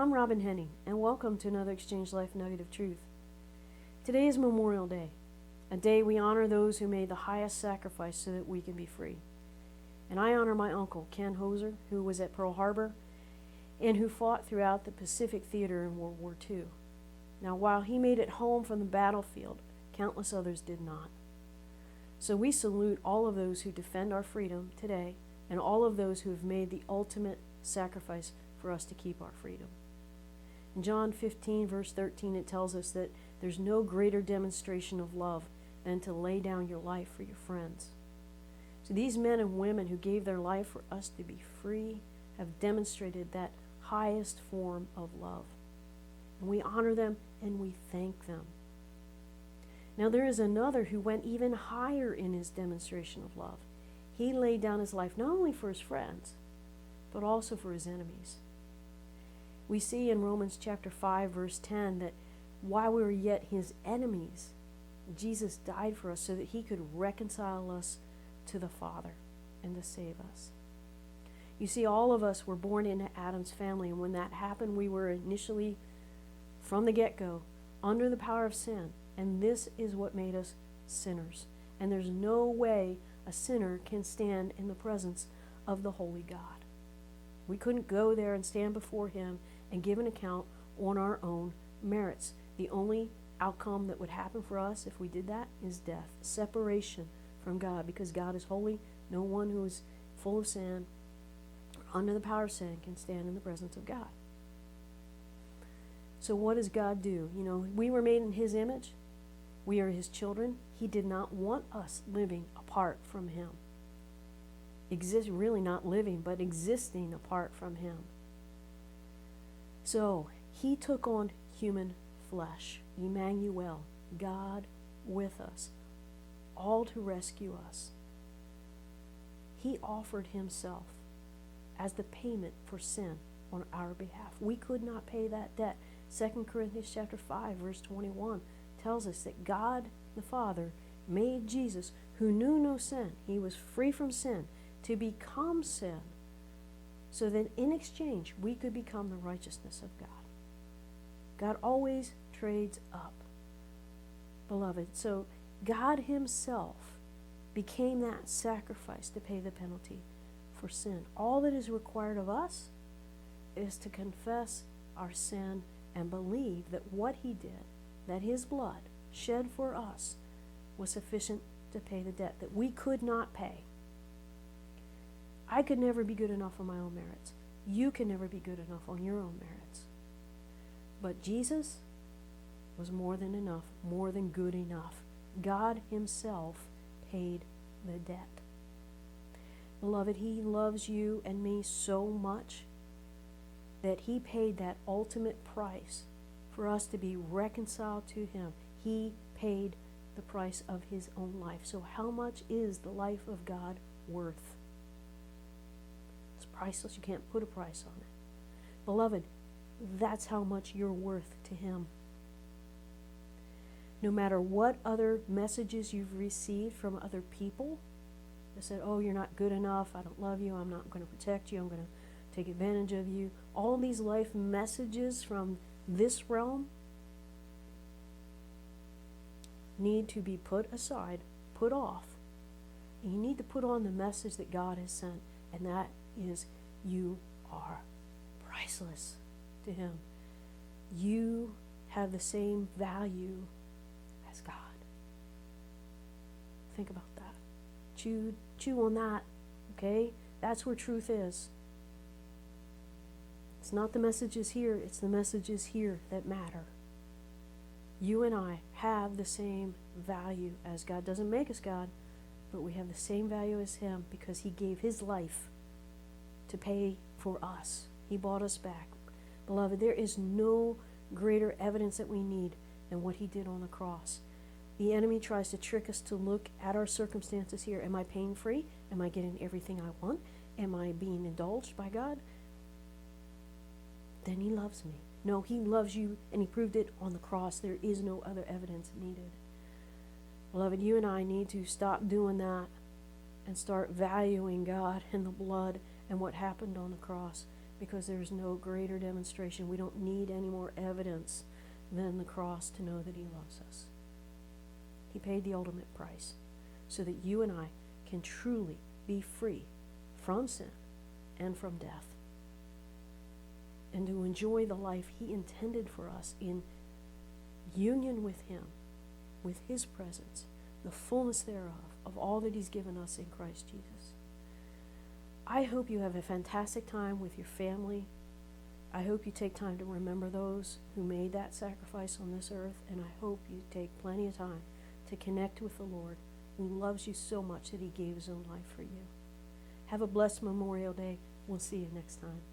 I'm Robin Henning, and welcome to another Exchange Life Nugget of Truth. Today is Memorial Day, a day we honor those who made the highest sacrifice so that we can be free. And I honor my uncle, Ken Hoser, who was at Pearl Harbor and who fought throughout the Pacific Theater in World War II. Now, while he made it home from the battlefield, countless others did not. So we salute all of those who defend our freedom today and all of those who have made the ultimate sacrifice for us to keep our freedom. In John 15, verse 13, it tells us that there's no greater demonstration of love than to lay down your life for your friends. So these men and women who gave their life for us to be free have demonstrated that highest form of love. And we honor them and we thank them. Now there is another who went even higher in his demonstration of love. He laid down his life not only for his friends, but also for his enemies. We see in Romans chapter 5, verse 10, that while we were yet his enemies, Jesus died for us so that he could reconcile us to the Father and to save us. You see, all of us were born into Adam's family, and when that happened, we were initially, from the get-go, under the power of sin, and this is what made us sinners. And there's no way a sinner can stand in the presence of the holy God. We couldn't go there and stand before him and give an account on our own merits. The only outcome that would happen for us if we did that is death, separation from God, because God is holy. No one who is full of sin or under the power of sin can stand in the presence of God. So what does God do? You know, we were made in his image. We are his children. He did not want us living apart from him. Really not living, but existing apart from him. So he took on human flesh, Emmanuel, God with us, all to rescue us. He offered himself as the payment for sin on our behalf. We could not pay that debt. 2 Corinthians chapter 5, verse 21 tells us that God the Father made Jesus, who knew no sin, he was free from sin, to become sin, so that in exchange we could become the righteousness of God. God always trades up, beloved. So God himself became that sacrifice to pay the penalty for sin. All that is required of us is to confess our sin and believe that what he did, that his blood shed for us, was sufficient to pay the debt that we could not pay. I could never be good enough on my own merits. You can never be good enough on your own merits. But Jesus was more than enough, more than good enough. God himself paid the debt. Beloved, he loves you and me so much that he paid that ultimate price for us to be reconciled to him. He paid the price of his own life. So how much is the life of God worth? It's priceless. You can't put a price on it. Beloved, that's how much you're worth to him. No matter what other messages you've received from other people that said, oh, you're not good enough, I don't love you, I'm not going to protect you, I'm going to take advantage of you. All these life messages from this realm need to be put aside, put off. And you need to put on the message that God has sent, and that is, you are priceless to him. You have the same value as God. Think about that. Chew on that, okay? That's where truth is. It's not the messages here, it's the messages here that matter. You and I have the same value as God. Doesn't make us God, but we have the same value as him because he gave his life to pay for us. He bought us back. Beloved, there is no greater evidence that we need than what he did on the cross. The enemy tries to trick us to look at our circumstances here. Am I pain-free? Am I getting everything I want? Am I being indulged by God? Then he loves me. No, he loves you, and he proved it on the cross. There is no other evidence needed. Beloved, you and I need to stop doing that and start valuing God and the blood and what happened on the cross. because there's no greater demonstration. We don't need any more evidence than the cross to know that he loves us. He paid the ultimate price so that you and I can truly be free from sin and from death, and to enjoy the life he intended for us in union with him, with his presence, the fullness thereof, of all that he's given us in Christ Jesus. I hope you have a fantastic time with your family. I hope you take time to remember those who made that sacrifice on this earth, and I hope you take plenty of time to connect with the Lord, who loves you so much that he gave his own life for you. Have a blessed Memorial Day. We'll see you next time.